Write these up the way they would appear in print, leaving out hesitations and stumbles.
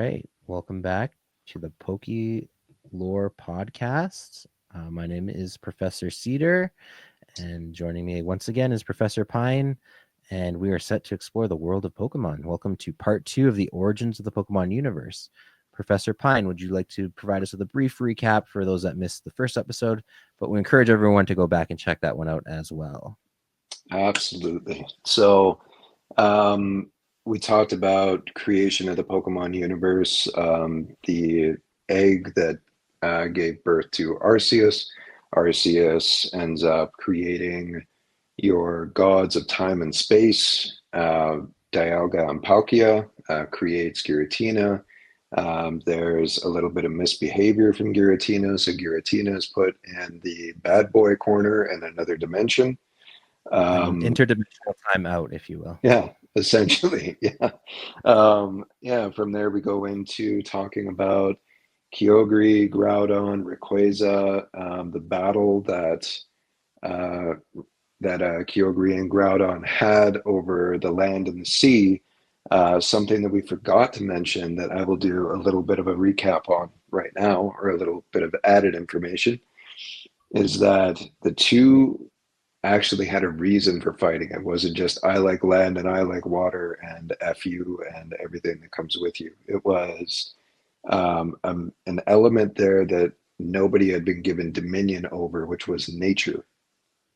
right. Welcome back to the Poke Lore podcast. My name is Professor Cedar, and joining me once again is Professor Pine, and we are set to explore the world of Pokemon. Welcome to part 2 of the origins of the Pokemon universe. Professor Pine, would you like to provide us with a brief recap for those that missed the first episode? But we encourage everyone to go back and check that one out as well. Absolutely. So we talked about creation of the Pokemon universe, the egg that gave birth to Arceus. Arceus ends up creating your gods of time and space. Dialga and Palkia creates Giratina. There's a little bit of misbehavior from Giratina, so Giratina is put in the bad boy corner in another dimension. An Um, interdimensional timeout, if you will. yeah, essentially. Yeah. Yeah, from there we go into talking about Kyogre, Groudon, Rayquaza, the battle uh, that Kyogre and Groudon had over the land and the sea. Something that we forgot to mention that I will do a little bit of a recap on right now, or a little bit of added information, is that the two actually had a reason for fighting. It wasn't just I like land and I like water and F you and everything that comes with you. It was an element there that nobody had been given dominion over, which was nature.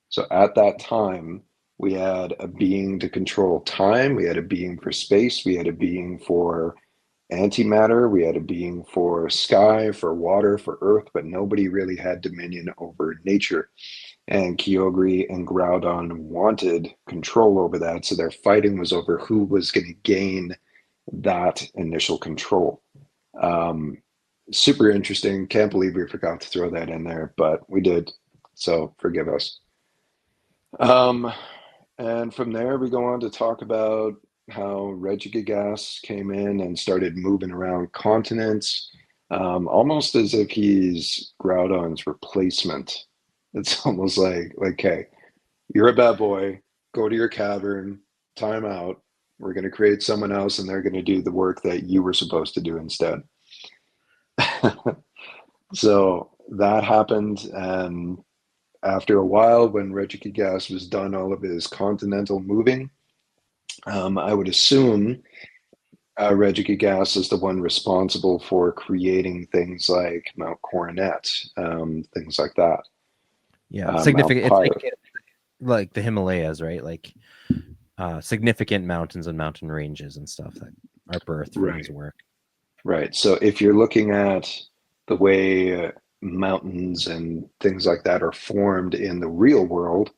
So at that time, we had a being to control time, we had a being for space, we had a being for antimatter, we had a being for sky, for water, for earth, but nobody really had dominion over nature. And Kyogre and Groudon wanted control over that, so their fighting was over who was going to gain that initial control. Um, Super interesting. Can't believe we forgot to throw that in there, but we did. So forgive us. Um, and from there, we go on to talk about how Regigigas came in and started moving around continents, almost as if he's Groudon's replacement. It's almost like, hey, you're a bad boy. Go to your cavern. Time out. We're going to create someone else, and they're going to do the work that you were supposed to do instead. So that happened, and after a while, when Regigigas was done all of his continental moving, I would assume Regigigas is the one responsible for creating things like Mount Coronet, things like that. Yeah, Mount significant. It's Pyre. like the Himalayas, right? Like significant mountains and mountain ranges and stuff that are birthed from his Right, work. right. So if you're looking at the way mountains and things like that are formed in the real world,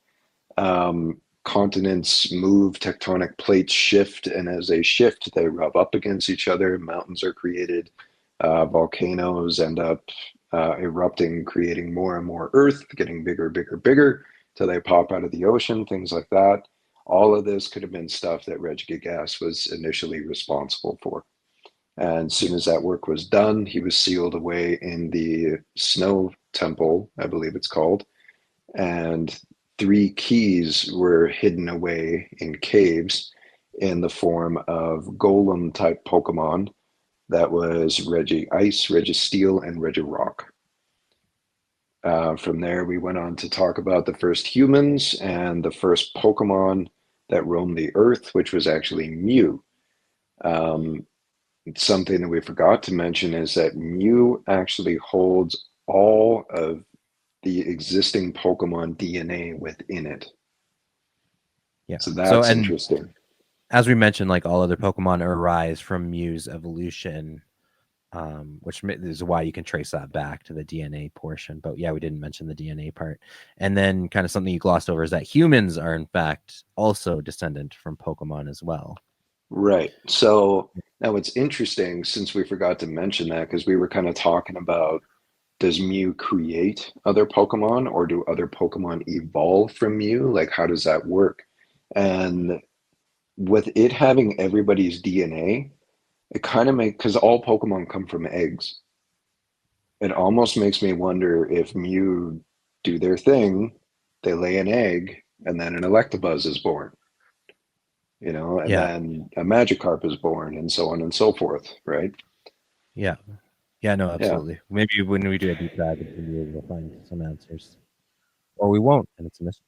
continents move, tectonic plates shift, and as they shift, they rub up against each other. Mountains are created, volcanoes end up erupting, creating more and more earth, getting bigger, bigger, bigger, till they pop out of the ocean, things like that. All of this could have been stuff that Regigigas was initially responsible for. And as Yeah. soon as that work was done, he was sealed away in the Snow Temple, I believe it's called, and three keys were hidden away in caves in the form of golem type Pokemon. That was Regi Ice, Registeel, and Regirock. From there, we went on to talk about the first humans and the first Pokemon that roamed the earth, which was actually Mew. Um, Something that we forgot to mention is that Mew actually holds all of the existing Pokemon DNA within it. Yeah. So So, that's and interesting. as we mentioned, like all other Pokemon arise from Mew's evolution, which is why you can trace that back to the DNA portion. But yeah, we didn't mention the DNA part. And then, kind of something you glossed over is that humans are, in fact, also descendant from Pokemon as well. Right. So now it's interesting since we forgot to mention that because we were kind of talking about, does Mew create other Pokemon or do other Pokemon evolve from Mew? Like, how does that work? And with it having everybody's DNA, it kind of makes, because all Pokemon come from eggs, it almost makes me wonder if Mew do their thing, they lay an egg, and then an Electabuzz is born, and Yeah. then a Magikarp is born, and so on and so forth, right? Yeah. Yeah, no, Yeah. absolutely. Maybe when we do a deep dive into you, we'll find some answers. Or we won't, and it's a mystery.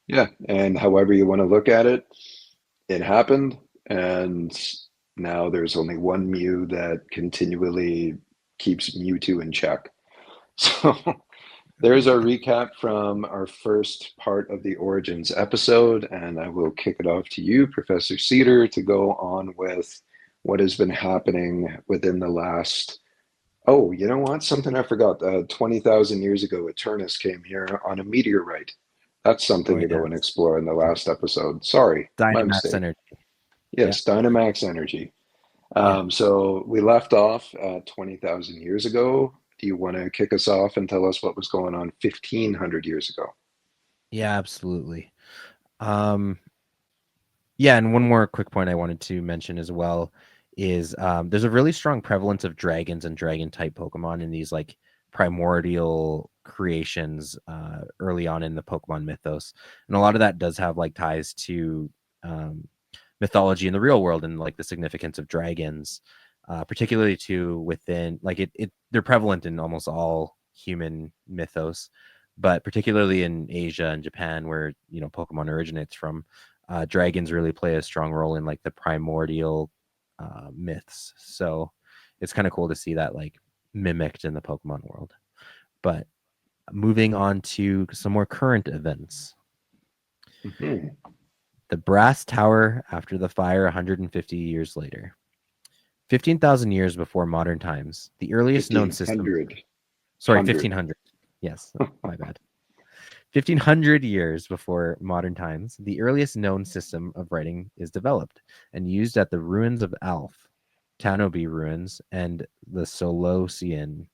Yeah. And however you want to look at it, it happened. And now there's only one Mew that continually keeps Mewtwo in check. So there's our recap from our first part of the Origins episode, and I will kick it off to you, Professor Cedar, to go on with what has been happening within the last. Oh, you know what? Something I forgot. 20,000 years ago, Eternus came here on a meteorite. That's something Oh to go yeah. and explore in the last episode. Sorry, my Dynamax mistake. energy. Yeah. Yes, Dynamax energy. Yeah. So we left off 20,000 years ago. Do you want to kick us off and tell us what was going on 1,500 years ago? Yeah, absolutely. Um, yeah, and one more quick point I wanted to mention as well is there's a really strong prevalence of dragons and dragon type Pokemon in these like primordial creations early on in the Pokemon mythos, and a lot of that does have like ties to um, mythology in the real world and like the significance of dragons, particularly to within like they're prevalent in almost all human mythos, but particularly in Asia and Japan, where Pokemon originates from. Dragons really play a strong role in like the primordial myths. So it's kind of cool to see that like mimicked in the Pokemon world. But moving on to some more current events. Mhm. The Brass Tower after the fire 150 years later. 15,000 years before modern times, the earliest known system. 1,500. Sorry, 1500. Yes, my bad. 1500 years before modern times, the earliest known system of writing is developed and used at the ruins of Alf, Tanobe ruins, and the Solosian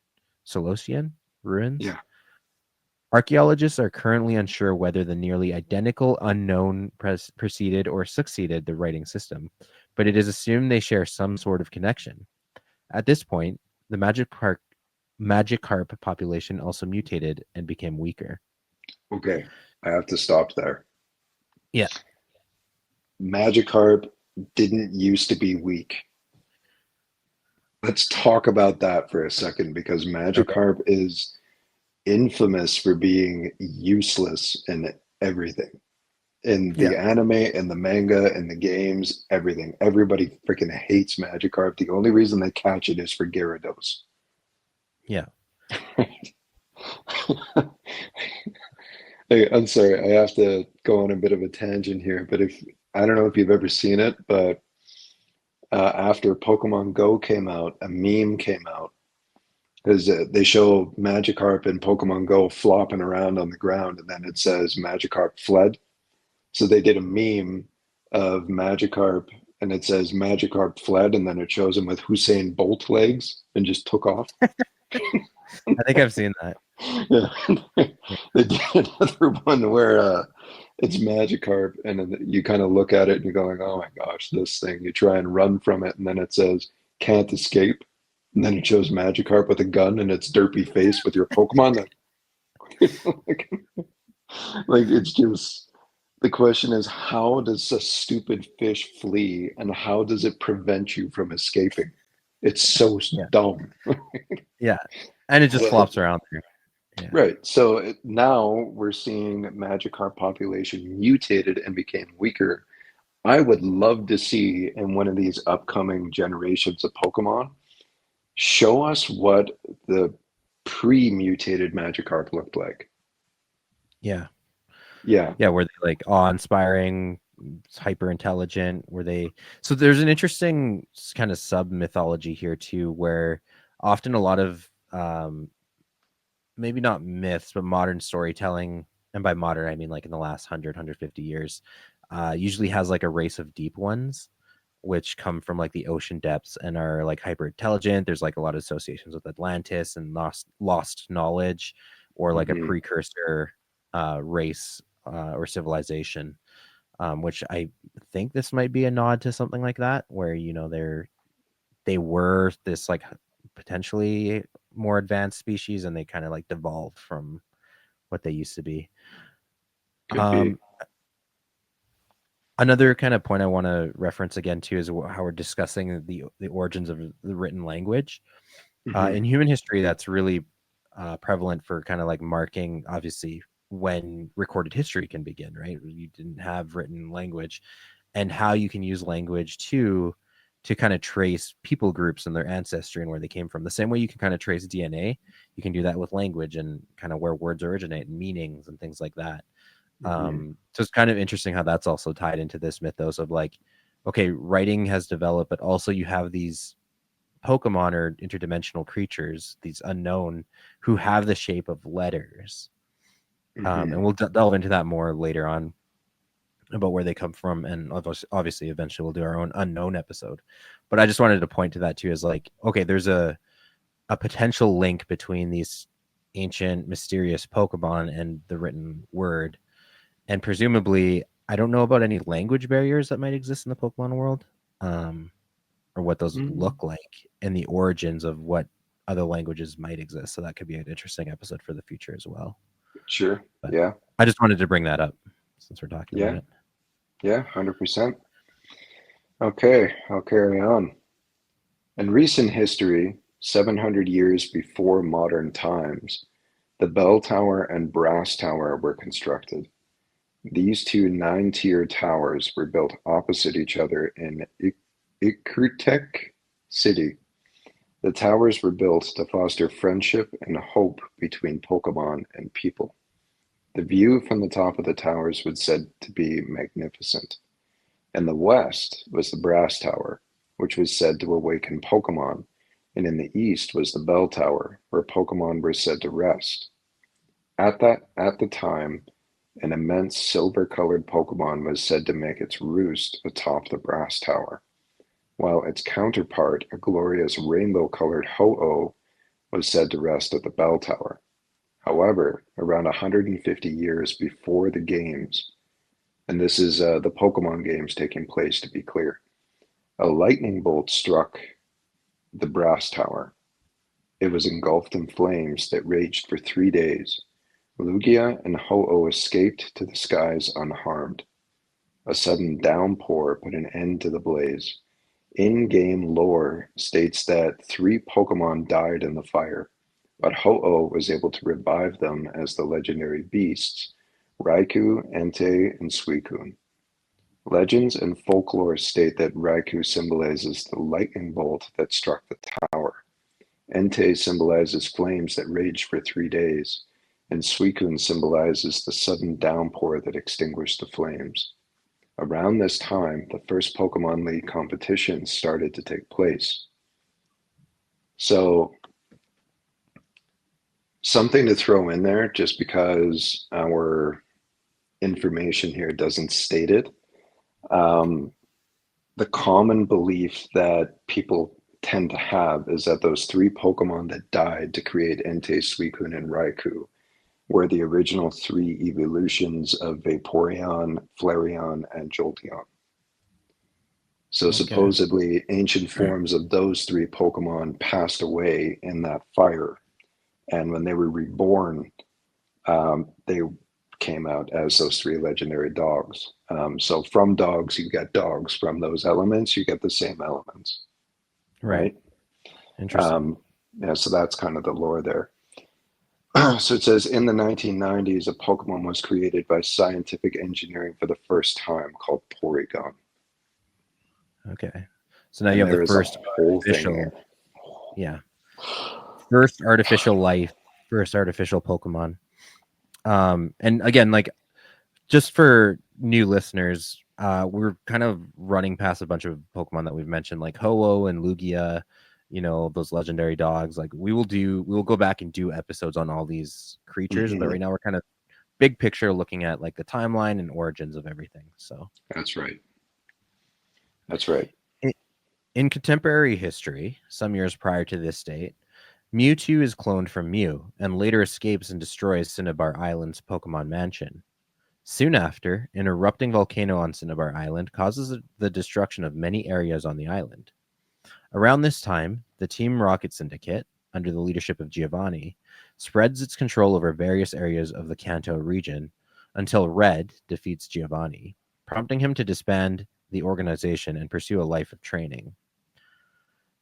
ruins. Yeah. Archaeologists are currently unsure whether the nearly identical unknown preceded or succeeded the writing system, but it is assumed they share some sort of connection. At this point, the Magikarp population also mutated and became weaker. Okay. I have to stop there. Yeah. Magikarp didn't used to be weak. Let's talk about that for a second because Okay. Magikarp is infamous for being useless in everything. In Yeah. the anime and the manga and the games, everything. Everybody freaking hates Magikarp. The only reason they catch it is for Gyarados. Yeah. Hey, I'm sorry, I have to go on a bit of a tangent here, but if I don't know if you've ever seen it, but after Pokemon Go came out, a meme came out because they show Magikarp and Pokemon Go flopping around on the ground, and then it says Magikarp fled. So they did a meme of Magikarp, and it says Magikarp fled, and then it shows him with Hussein Bolt legs and just took off. I think I've seen that. Yeah. Yeah. They did another one where it's Magikarp, and then you kind of look at it and you're going, "Oh my gosh, this thing!" You try and run from it, and then it says "Can't escape," and then it shows Magikarp with a gun and its derpy face with your Pokemon. Like, like it's just the question is, how does a stupid fish flee, and how does it prevent you from escaping? It's so Yeah. dumb. Yeah. And it just But flops around there. Yeah. right. So now we're seeing Magikarp population mutated and became weaker. I would love to see in one of these upcoming generations of Pokemon, show us what the pre-mutated Magikarp looked like. Yeah. Yeah. Yeah. Were they like awe-inspiring, hyper intelligent? Were they so there's an interesting kind of sub mythology here too, where often a lot of maybe not myths, but modern storytelling, and by modern I mean like in the last 100 years, usually has like a race of deep ones which come from like the ocean depths and are like hyper intelligent. There's like a lot of associations with Atlantis and lost knowledge, or like a Hmm. precursor race or civilization. Which I think this might be a nod to something like that, where they were this like potentially more advanced species, and they kind of like devolved from what they used to be. Could be. Um, Another kind of point I want to reference again too is how we're discussing the origins of the written language. In Hmm. human history, that's really prevalent for kind of like marking, obviously, when recorded history can begin, right? You didn't have written language, and how you can use language to kind of trace people groups and their ancestry and where they came from. The same way you can kind of trace DNA, you can do that with language and kind of where words originate and meanings and things like that. Hmm. So it's kind of interesting how that's also tied into this mythos of like, okay, writing has developed, but also you have these Pokemon or interdimensional creatures, these unknown, who have the shape of letters. And Hmm. we'll delve into that more later on about where they come from. And obviously, eventually, we'll do our own unknown episode. But I just wanted to point to that too as like, okay, there's a potential link between these ancient, mysterious Pokemon and the written word. And presumably, I don't know about any language barriers that might exist in the Pokemon world. Or what those Hmm. look like and the origins of what other languages might exist. So that could be an interesting episode for the future as well. Sure. But Yeah. I just wanted to bring that up since we're talking about Yeah. it. Yeah. 100%. Okay, I'll carry on. In recent history, 700 years before modern times, the bell tower and brass tower were constructed. These two nine-tier towers were built opposite each other in Ikirtek City. The towers were built to foster friendship and hope between Pokemon and people. The view from the top of the towers was said to be magnificent. In the west was the brass tower, which was said to awaken Pokemon, and in the east was the bell tower, where Pokemon were said to rest. At the time, an immense silver-colored Pokemon was said to make its roost atop the brass tower, while its counterpart, a glorious rainbow-colored Ho-Oh, was said to rest at the bell tower. However, around 150 years before the games, and this is the Pokemon games taking place to be clear, a lightning bolt struck the brass tower. It was engulfed in flames that raged for 3 days. Lugia and Ho-Oh escaped to the skies unharmed. A sudden downpour put an end to the blaze. In-game lore states that 3 Pokemon died in the fire, but Ho-Oh was able to revive them as the legendary beasts Raikou, Entei, and Suicune. Legends and folklore state that Raikou symbolizes the lightning bolt that struck the tower. Entei symbolizes flames that raged for 3 days, and Suicune symbolizes the sudden downpour that extinguished the flames. Around this time, the first Pokemon League competitions started to take place. So, something to throw in there just because our information here doesn't state it. Um, the common belief that people tend to have is that those 3 Pokemon that died to create Entei, Suicune, and Raikou were the original 3 evolutions of Vaporeon, Flareon, and Jolteon. So Okay. supposedly, ancient forms of those 3 Pokemon passed away in that fire, and when they were reborn, they came out as those 3 legendary dogs. So from dogs, you get dogs. From those elements, you get the same elements, Right. right? Interesting. Um, yeah, so that's kind of the lore there. So it says in the 1990s, a Pokemon was created by scientific engineering for the first time called Porygon. Okay. So now you And have the there is a first whole thing artificial, here. yeah, first artificial life, first artificial Pokemon. And again, like just for new listeners, we're kind of running past a bunch of Pokemon that we've mentioned, like Ho-Oh and Lugia, those legendary dogs. Like we will go back and do episodes on all these creatures, but Hmm. right now we're kind of big picture looking at like the timeline and origins of everything. So That's right. That's right. in, in contemporary history, some years prior to this date, Mewtwo is cloned from Mew and later escapes and destroys Cinnabar Island's Pokemon Mansion. Soon after, an erupting volcano on Cinnabar Island causes the destruction of many areas on the island. Around this time, the Team Rocket Syndicate, under the leadership of Giovanni, spreads its control over various areas of the Kanto region until Red defeats Giovanni. prompting him to disband the organization and pursue a life of training.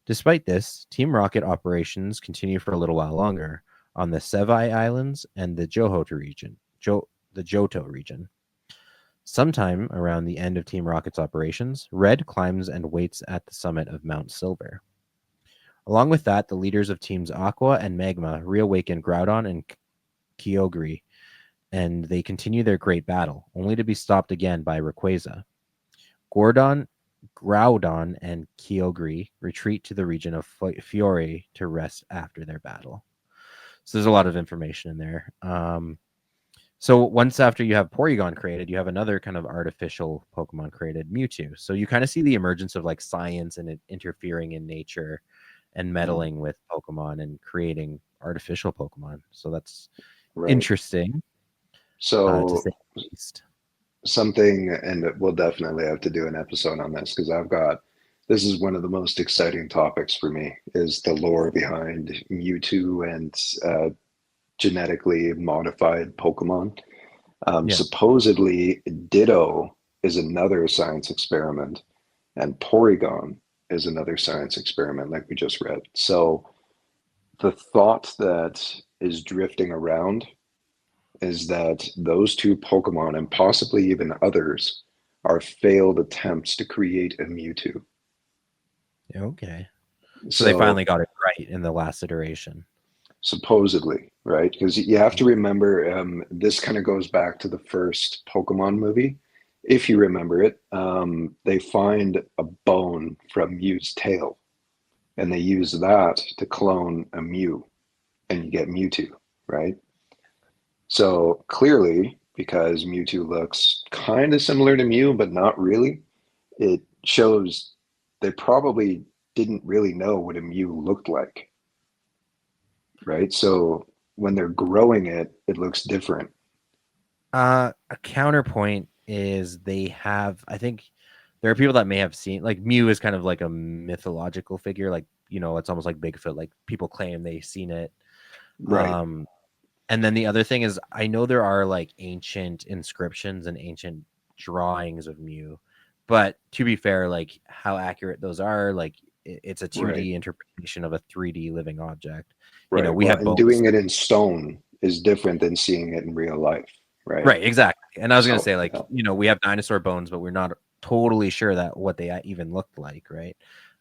Despite this, Team Rocket operations continue for a little while longer on the Sevai Islands and the Johto region. Sometime around the end of Team Rocket's operations, Red climbs and waits at the summit of Mount Silver. Along with that, the leaders of Teams Aqua and Magma reawaken Groudon and Kyogre, and they continue their great battle, only to be stopped again by Rayquaza. Gordon, Groudon, and Kyogre retreat to the region of Fiore to rest after their battle. So there's a lot of information in there. So once after you have Porygon created, you have another kind of artificial Pokemon created, Mewtwo. So you kind of see the emergence of like science and it interfering in nature and Mhm. meddling with Pokemon and creating artificial Pokemon. So that's Right. interesting, to So say the least. something, and we'll definitely have to do an episode on this because this is one of the most exciting topics for me is the lore behind Mewtwo and genetically modified Pokemon. Yeah. Supposedly, Ditto is another science experiment, and Porygon is another science experiment, like we just read. So the thought that is drifting around is that those two Pokemon, and possibly even others, are failed attempts to create a Mewtwo. Okay. So they So finally got it right in the last iteration. supposedly, right? Because you have to remember, this kind of goes back to the first Pokemon movie. If you remember it, they find a bone from Mew's tail, and they use that to clone a Mew, and you get Mewtwo, right? So clearly, because Mewtwo looks kind of similar to Mew, but not really, it shows they probably didn't really know what a Mew looked like, right? So when they're growing it, it looks different. A counterpoint is they have, I think there are people that may have seen, like Mew is kind of like a mythological figure, like, it's almost like Bigfoot, like people claim they've seen it. Right, Um, and then the other thing is, I know there are like ancient inscriptions and ancient drawings of Mew, but to be fair, like how accurate those are, like it's a right, 2D interpretation of a 3D living object. right. We Well, have and bones. doing it in stone is different than seeing it in real life, right? Right, exactly. And I was gonna So, say, like, yeah. we have dinosaur bones, but we're not totally sure that what they even looked like, right?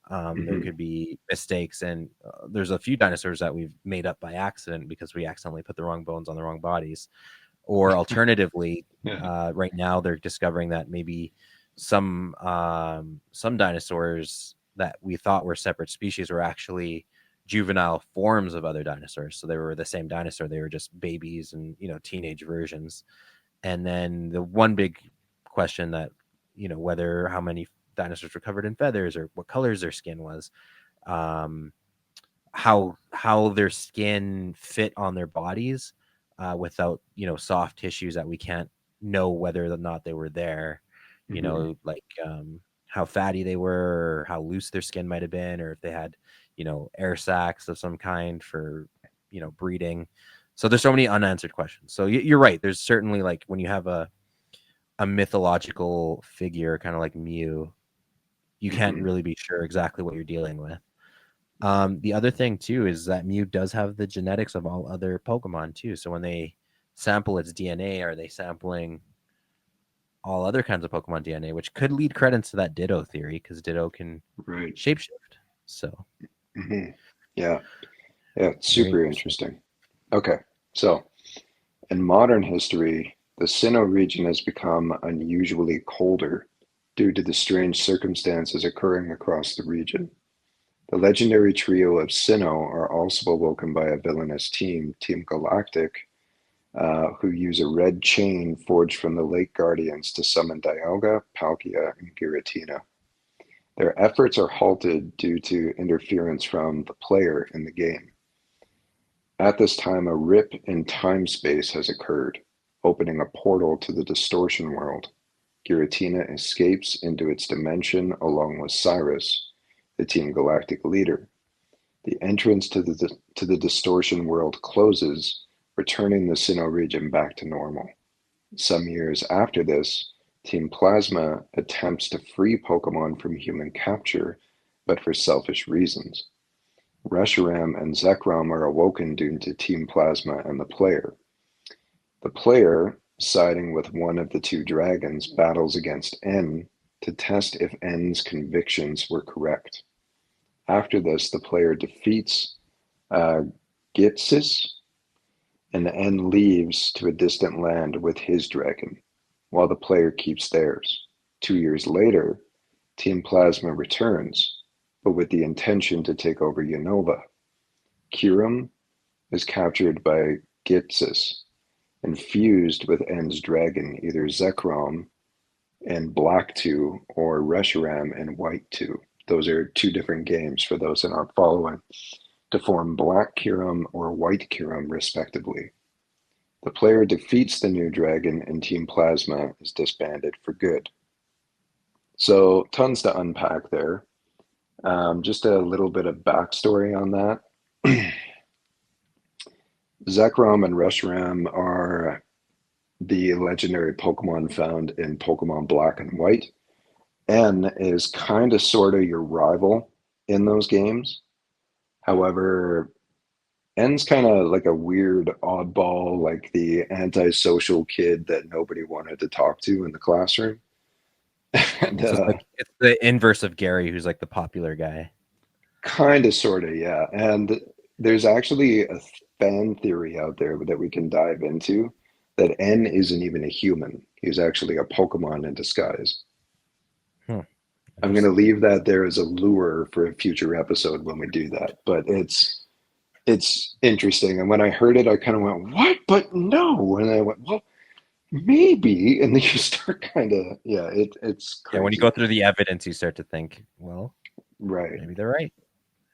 There Hmm. could be mistakes, and there's a few dinosaurs that we've made up by accident because we accidentally put the wrong bones on the wrong bodies. Or alternatively, Yeah. right now they're discovering that maybe some dinosaurs that we thought were separate species were actually juvenile forms of other dinosaurs. So they were the same dinosaur; they were just babies and teenage versions. And then the one big question that, whether how many dinosaurs were covered in feathers or what colors their skin was, um, how their skin fit on their bodies without, soft tissues that we can't know whether or not they were there, Hmm. like how fatty they were, or how loose their skin might have been, or if they had, air sacs of some kind for, breeding. So there's so many unanswered questions. So you're right. There's certainly, like, when you have a mythological figure, kind of like Mew, you can't Hmm. really be sure exactly what you're dealing with. The other thing too is that Mew does have the genetics of all other Pokemon too. So when they sample its DNA, are they sampling all other kinds of Pokemon DNA, which could lead credence to that Ditto theory because Ditto can Right. shapeshift. So Hmm. Yeah. Yeah. It's very super interesting. interesting. Okay. So in modern history, the Sinnoh region has become unusually colder due to the strange circumstances occurring across the region. The legendary trio of Sinnoh are also awoken by a villainous team, Team Galactic, who use a red chain forged from the Lake Guardians to summon Dialga, Palkia, and Giratina. Their efforts are halted due to interference from the player in the game. At this time, a rip in time-space has occurred, opening a portal to the Distortion World. Giratina escapes into its dimension along with Cyrus, the Team Galactic leader. The entrance to the Distortion World closes, returning the Sinnoh region back to normal. Some years after this, Team Plasma attempts to free Pokemon from human capture, but for selfish reasons. Reshiram and Zekrom are awoken due to Team Plasma and the player. The player, siding with one of the two dragons, battles against N to test if N's convictions were correct. After this, the player defeats uh, Gitsis, and N leaves to a distant land with his dragon, while the player keeps theirs. 2 years later, Team Plasma returns, but with the intention to take over Unova. Kyurem is captured by Gitsis and fused with N's dragon, either Zekrom and Black 2 or Reshiram and White 2. Those are two different games for those that aren't following, to form Black Kyurem or White Kyurem, respectively. The player defeats the new dragon and Team Plasma is disbanded for good. So, tons to unpack there. Just a little bit of backstory on that. Zekrom and Reshiram are the legendary Pokemon found in Pokemon Black and White. N is kind of sort of your rival in those games. However, N's kind of like a weird oddball, like the antisocial kid that nobody wanted to talk to in the classroom. And So it's the inverse of Gary, who's like the popular guy. kind of, sort of, yeah. And there's actually a fan theory out there that we can dive into that N isn't even a human. He's actually a Pokemon in disguise. Hmm, I'm going to interesting. leave that there as a lure for a future episode when we do that. But it's interesting. And when I heard it, I kind of went, "What? But no!" And I went, "Well, maybe." And then you start kind of, yeah, it's Yeah, when you crazy. go through the evidence, you start to think, well, Right, maybe they're right.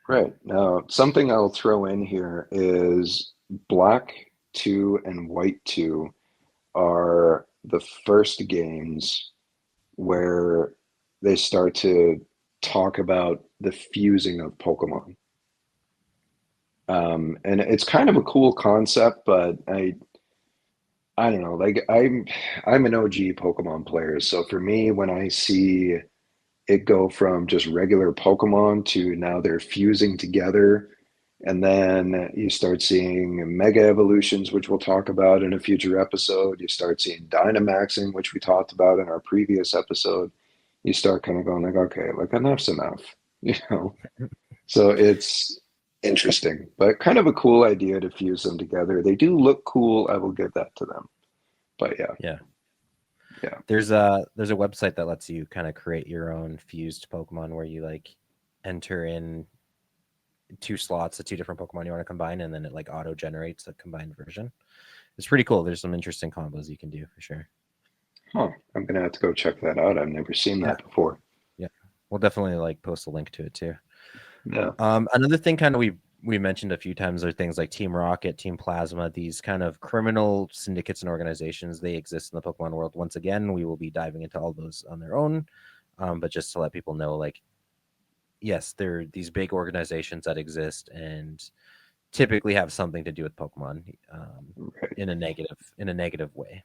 right. Now, something I'll throw in here is Black 2 and White 2 are the first games where they start to talk about the fusing of Pokemon. And it's kind of a cool concept, but I don't know. Like I'm an OG Pokemon player, so for me, when I see it go from just regular Pokemon to now they're fusing together, and then you start seeing Mega Evolutions, which we'll talk about in a future episode. You start seeing Dynamaxing, which we talked about in our previous episode. You start kind of going like, okay, like enough's enough, you know. So it's interesting, but kind of a cool idea to fuse them together. They do look cool. I will give that to them. But yeah, Yeah. yeah, There's a website that lets you kind of create your own fused Pokemon where you like enter in two slots of two different Pokemon you want to combine, and then it like auto generates a combined version. It's pretty cool. There's some interesting combos you can do for sure. huh. I'm gonna have to go check that out. I've never seen Yeah. that before. Yeah. We'll definitely like post a link to it too. Yeah, Another thing kind of we mentioned a few times are things like Team Rocket, Team Plasma, these kind of criminal syndicates and organizations. They exist in the Pokemon world. Once again, we will be diving into all those on their own. But just to let people know, like, yes, they're these big organizations that exist and typically have something to do with Pokemon right. in a negative way.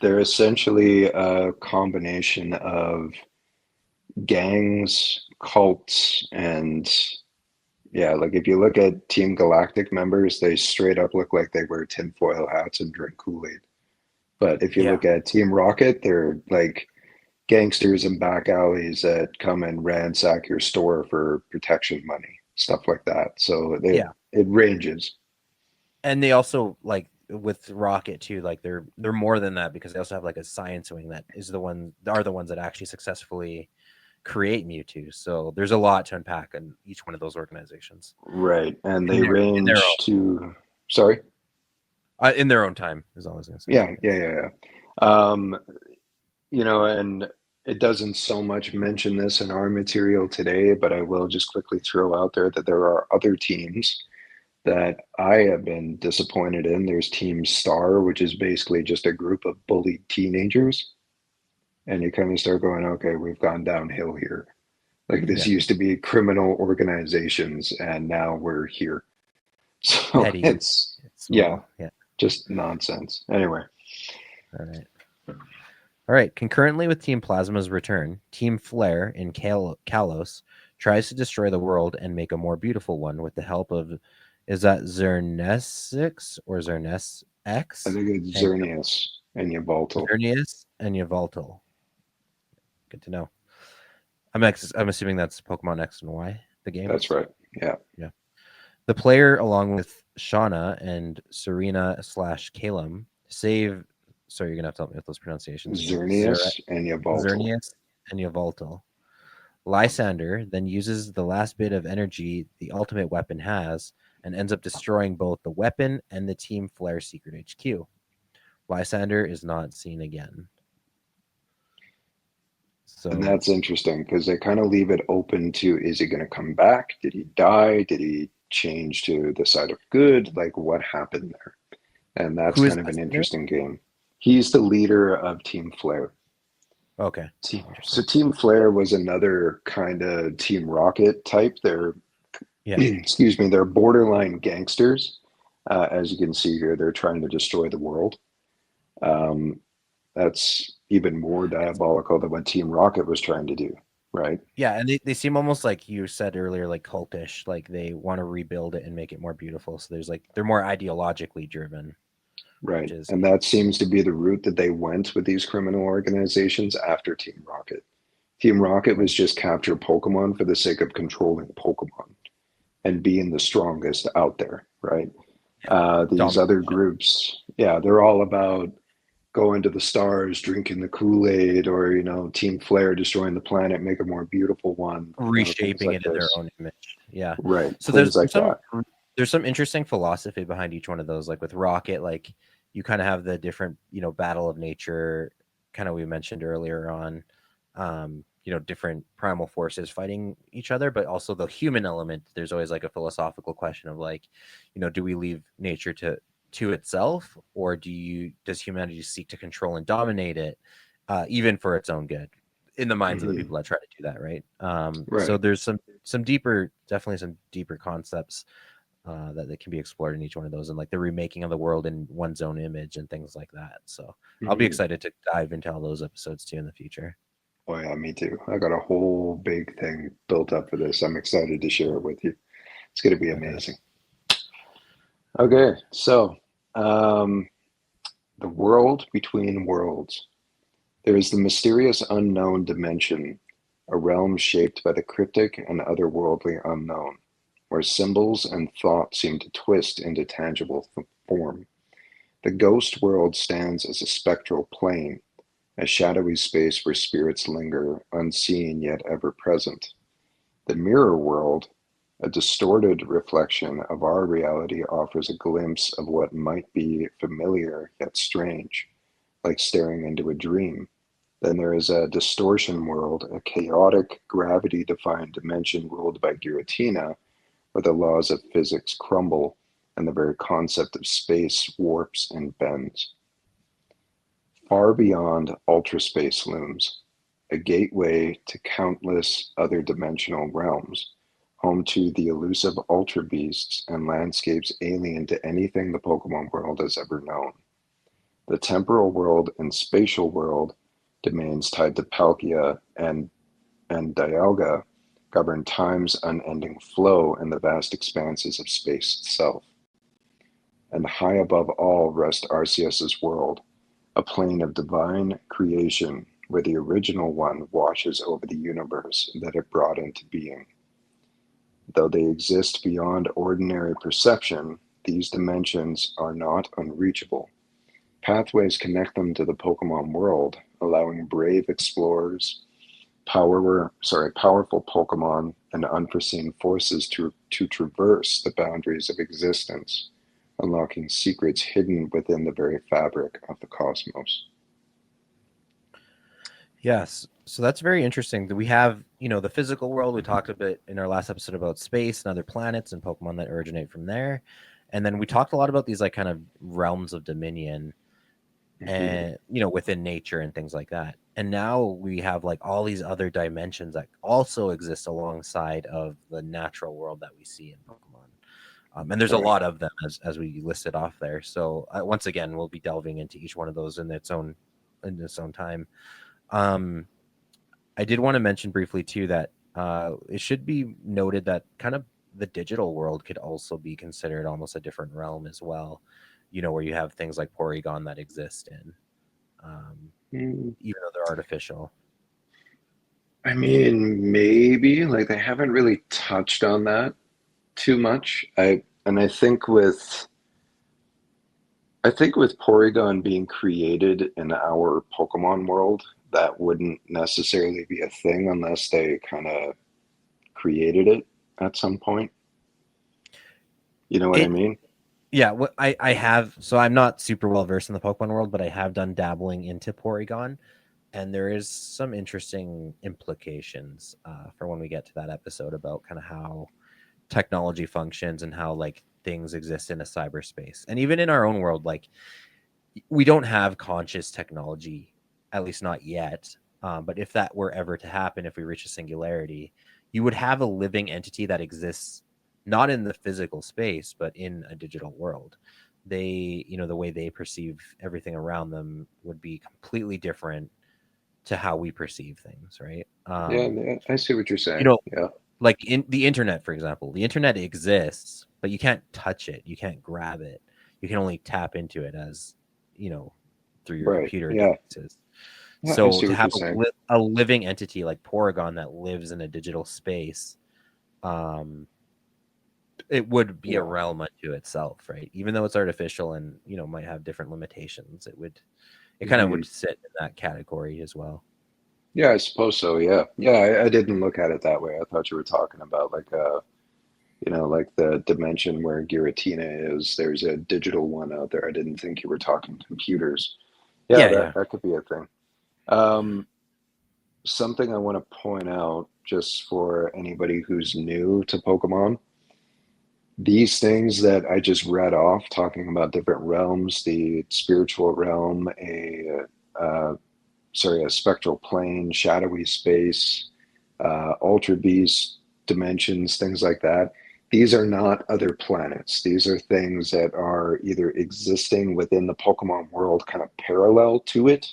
They're essentially a combination of gangs, cults, and yeah, like if you look at Team Galactic members, they straight up look like they wear tinfoil hats and drink Kool-Aid. But if you Yeah. look at Team Rocket, they're like gangsters in back alleys that come and ransack your store for protection money, stuff like that. So Yeah. it ranges. And they also like with Rocket too, like they're more than that because they also have like a science wing that is the ones that actually successfully create Mewtwo. So there's a lot to unpack in each one of those organizations Right. And they in their range to, sorry? in their own time is all I was gonna say. Yeah, Yeah. yeah, yeah, yeah. And it doesn't so much mention this in our material today, but I will just quickly throw out there that there are other teams that I have been disappointed in. There's Team Star, which is basically just a group of bullied teenagers. And you kind of start going, okay, we've gone downhill here. Like this Yeah. used to be criminal organizations, and now we're here. So Petty, it's, yeah, small. Yeah. just nonsense. Anyway, All right. All right. Concurrently with Team Plasma's return, Team Flare in Kalos tries to destroy the world and make a more beautiful one with the help of, is that Zernesix or Zernes I X think it's and Xerneas and Yveltal. Xerneas and Yveltal. Good to know. I'm assuming that's Pokemon X and Y, the That's games. right. Yeah. Yeah. The player, along with Shauna and Serena slash Kalem, save. Sorry, you're gonna have to help me with those pronunciations again. Xerneas and Yveltal. Xerneas and Yveltal. Lysander then uses the last bit of energy the ultimate weapon has and ends up destroying both the weapon and the Team Flare secret HQ. Lysander is not seen again. And So that's interesting because they kind of leave it open to, is he going to come back? Did he die? Did he change to the side of good? Like, what happened there? And that's who is kind of an Lysander? interesting game. He's the leader of Team Flare. Okay, So interesting. Team Flare was another kind of Team Rocket type. They're, Yeah, excuse me, they're borderline gangsters. As you can see here, they're trying to destroy the world. Um, that's even more it's diabolical than what Team Rocket was trying to do, right? yeah, and they seem almost like you said earlier, like cultish. Like they want to rebuild it and make it more beautiful. So there's like they're more ideologically driven, which Right. is And that seems to be the route that they went with these criminal organizations after Team Rocket. Team Rocket right. was just capture Pokemon for the sake of controlling Pokemon and being the strongest out there, right? Yeah, These other domination, groups, yeah, they're all about going to the stars, drinking the Kool-Aid, or, Team Flare destroying the planet, make a more beautiful one, things reshaping like it in their this. own image. Yeah. Right. So Things like that. there's some interesting philosophy behind each one of those. Like with Rocket, like you kind of have the different, battle of nature, kind of we mentioned earlier on, different primal forces fighting each other, but also the human element. There's always like a philosophical question of like, do we leave nature to itself, or does humanity seek to control and dominate it, even for its own good, in the minds of the Hmm. people that try to do that, right? So Right. there's definitely some deeper concepts that can be explored in each one of those, and like the remaking of the world in one's own image and things like that. So I'll be Hmm. excited to dive into all those episodes too in the future. Oh yeah, me too. I got a whole big thing built up for this. I'm excited to share it with you. It's going to be amazing. Fantastic. Okay, so um, the world between worlds. There is the mysterious unknown dimension, a realm shaped by the cryptic and otherworldly unknown, where symbols and thought seem to twist into tangible form. The ghost world stands as a spectral plane, a shadowy space where spirits linger, unseen yet ever present. The mirror world, a distorted reflection of our reality, offers a glimpse of what might be familiar yet strange, like staring into a dream. Then there is a distortion world, a chaotic, gravity defying dimension ruled by Giratina, where the laws of physics crumble and the very concept of space warps and bends. Far beyond, ultraspace looms, a gateway to countless other dimensional realms, home to the elusive ultra beasts and landscapes alien to anything the Pokemon world has ever known. The temporal world and spatial world domains tied to Palkia and Dialga govern time's unending flow in the vast expanses of space itself. And high above all rests Arceus's world, a plane of divine creation where the original one washes over the universe that it brought into being. Though they exist beyond ordinary perception, these dimensions are not unreachable. Pathways connect them to the Pokemon world, allowing brave explorers, powerful Pokemon, and unforeseen forces to traverse the boundaries of existence, unlocking secrets hidden within the very fabric of the cosmos. Yes. So that's very interesting. That we have, the physical world. We talked a bit in our last episode about space and other planets and Pokemon that originate from there. And then we talked a lot about these like kind of realms of dominion Mhm. and within nature and things like that. And now we have like all these other dimensions that also exist alongside of the natural world that we see in Pokemon. And there's a Right. lot of them as we listed off there. So once again, we'll be delving into each one of those in its own in its own time. Um, I did want to mention briefly too that it should be noted that kind of the digital world could also be considered almost a different realm as well. You know, where you have things like Porygon that exist in, Mm, even though they're artificial. I mean, maybe like they haven't really touched on that too much. I think with Porygon being created in our Pokemon world, that wouldn't necessarily be a thing unless they kind of created it at some point. You know what I It mean? Yeah, what I have, so I'm not super well versed in the Pokemon world, but I have done dabbling into Porygon, and there is some interesting implications for when we get to that episode about kind of how technology functions and how like things exist in a cyberspace and even in our own world. Like we don't have conscious technology, at least not yet. But if that were ever to happen, if we reach a singularity, you would have a living entity that exists not in the physical space, but in a digital world. The way they perceive everything around them would be completely different to how we perceive things, right? Yeah, yeah, I see what you're You saying. know, Yeah, like in the internet, for example, the internet exists, but you can't touch it, you can't grab it, you can only tap into it as you know through your right. computer Yeah, devices. yeah, I So see to what have you're saying. a living entity like Porygon that lives in a digital space, um, it would be a Yeah. realm unto itself, right? Even though it's artificial and might have different limitations, it kind of Hmm. would sit in that category as well. Yeah, I suppose so. Yeah, yeah. I didn't look at it that way. I thought you were talking about like like the dimension where Giratina is. There's a digital one out there. I didn't think you were talking computers. Yeah, Yeah, that yeah. that could be a thing. Um, Something I want to point out just for anybody who's new to Pokemon, these things that I just read off, talking about different realms, the spiritual realm, a spectral plane, shadowy space, ultra beast dimensions, things like that. These are not other planets. These are things that are either existing within the Pokemon world, kind of parallel to it.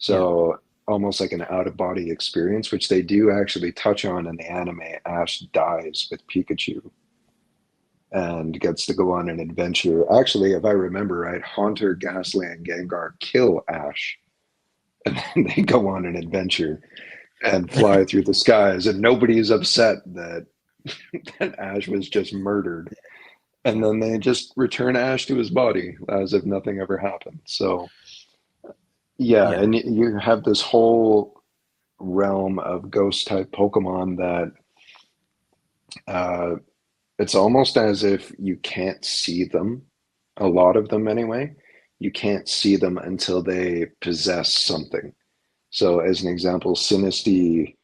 Yeah. So almost like an out of body experience, which they do actually touch on in the anime. Ash dies with Pikachu and gets to go on an adventure. Actually, if I remember right, Haunter, Ghastly, and Gengar kill Ash, and then they go on an adventure and fly through the skies, and nobody is upset that, that Ash was just murdered. And Yeah. then they just return Ash to his body as if nothing ever happened. So, yeah, Yeah. and you have this whole realm of ghost type Pokemon that uh, it's almost as if you can't see them, a lot of them anyway. You can't see them until they possess something. So, as an example, Sinistea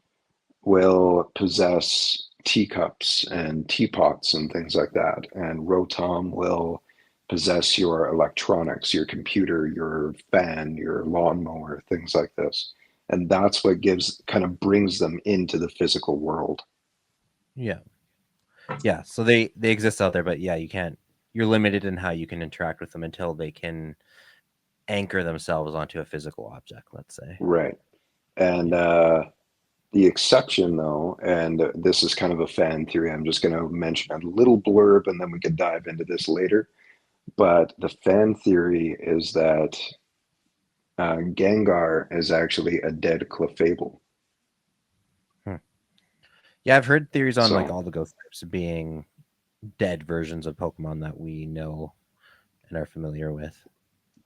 will possess teacups and teapots and things like that. And Rotom will possess your electronics, your computer, your fan, your lawnmower, things like this. And that's what kind of brings them into the physical world. Yeah. Yeah. So they exist out there, but yeah, you can't. You're limited in how you can interact with them until they can anchor themselves onto a physical object. Let's say. Right. And Yeah. the exception, though, and this is kind of a fan theory, I'm just going to mention a little blurb and then we could dive into this later. But the fan theory is that Gengar is actually a dead Clefable. Hmm. Yeah, I've heard theories on like So, all the ghost types being dead versions of Pokemon that we know and are familiar with.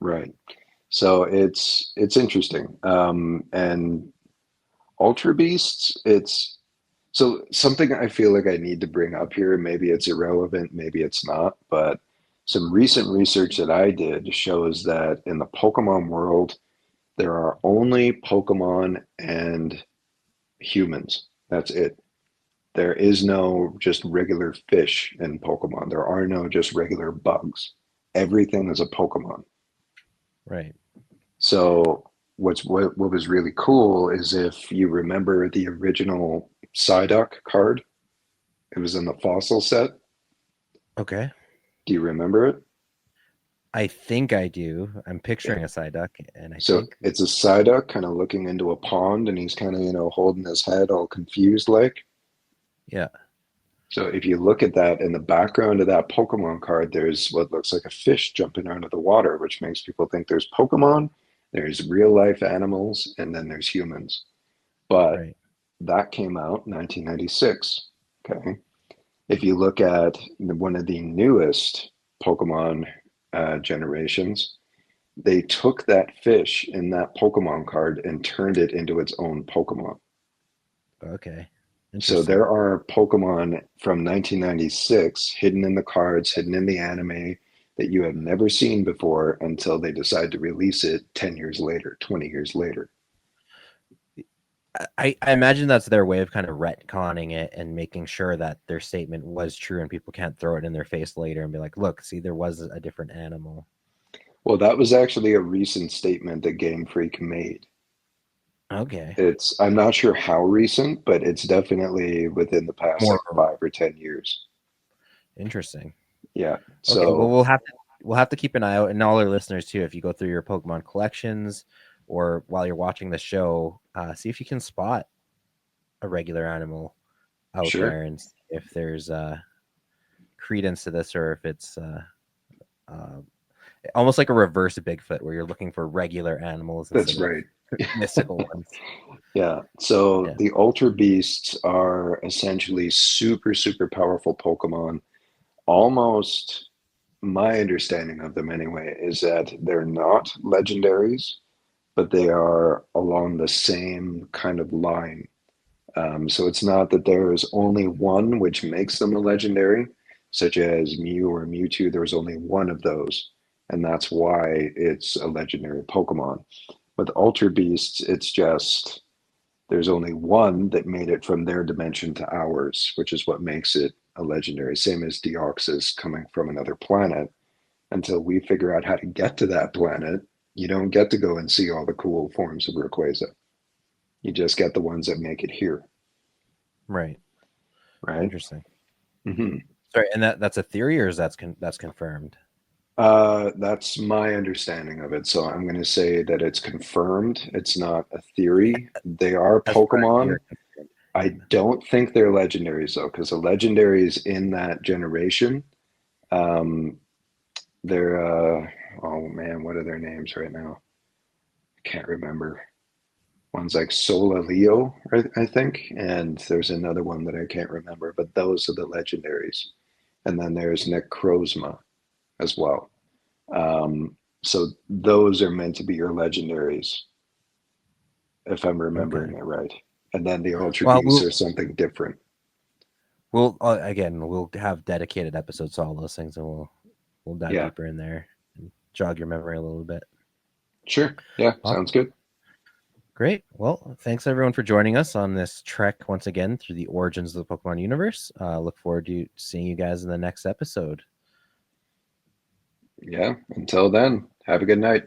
right. So it's interesting. And Ultra Beasts, it's so something I feel like I need to bring up here. Maybe it's irrelevant, maybe it's not, but some recent research that I did shows that in the Pokemon world, there are only Pokemon and humans. That's it. There is no just regular fish in Pokemon. There are no just regular bugs. Everything is a Pokemon. Right. So what was really cool is if you remember the original Psyduck card, it was in the fossil set. Okay. Do you remember it? I think I do. I'm picturing a Psyduck, and I So think, it's a Psyduck kind of looking into a pond, and he's kind of, holding his head all confused like. yeah, So if you look at that in the background of that Pokemon card, there's what looks like a fish jumping out of the water, which makes people think there's Pokemon, there's real life animals, and then there's humans. But right. that came out 1996. Okay. If you look at one of the newest Pokemon generations, they took that fish in that Pokemon card and turned it into its own Pokemon. Okay. So Interesting. there are Pokemon from 1996 hidden in the cards, hidden in the anime that you have never seen before until they decide to release it 10 years later, 20 years later. I imagine that's their way of kind of retconning it and making sure that their statement was true and people can't throw it in their face later and be like, look, see, there was a different animal. Well, that was actually a recent statement that Game Freak made. Okay. I'm not sure how recent, but it's definitely within the past More like 5 or 10 years. interesting. Yeah. Okay, well, So we'll have to keep an eye out, and all our listeners too. If you go through your Pokemon collections, or while you're watching the show, see if you can spot a regular animal out sure. there, and see if there's credence to this, or if it's uh, almost like a reverse Bigfoot, where you're looking for regular animals That's instead of right. mystical ones. Yeah. So Yeah. the Ultra Beasts are essentially super, super powerful Pokemon. Almost my understanding of them anyway is that they're not legendaries, but they are along the same kind of line. So it's not that there is only one which makes them a legendary, such as Mew or Mewtwo. There's only one of those, and that's why it's a legendary Pokemon. With Ultra Beasts, it's just there's only one that made it from their dimension to ours, which is what makes it a legendary. Same as Deoxys coming from another planet. Until we figure out how to get to that planet, you don't get to go and see all the cool forms of Rayquaza. You just get the ones that make it here, Right. right? Interesting. Mm-hmm. Sorry, and that's a theory, or is that's confirmed? That's my understanding of it. So I'm going to say that it's confirmed. It's not a theory. They are As far as Pokemon. you're concerned. I Yeah. don't think they're legendaries though, because the legendaries in that generation, um, they're oh man, what are their names right now? I can't remember. One's like Sola Leo, I think, and there's another one that I can't remember. But those are the legendaries, and then there's Necrozma as well. So those are meant to be your legendaries, if I'm Okay. remembering it right. And then the Ultra Well, Beasts are something different. we'll again we'll have dedicated episodes to all those things, and we'll dive Yeah, deeper in there and jog your memory a little bit. sure. Yeah, sounds Awesome. good. Great. Well, thanks everyone for joining us on this trek once again through the origins of the Pokemon universe. Look forward to seeing you guys in the next episode. Yeah, until then, have a good night.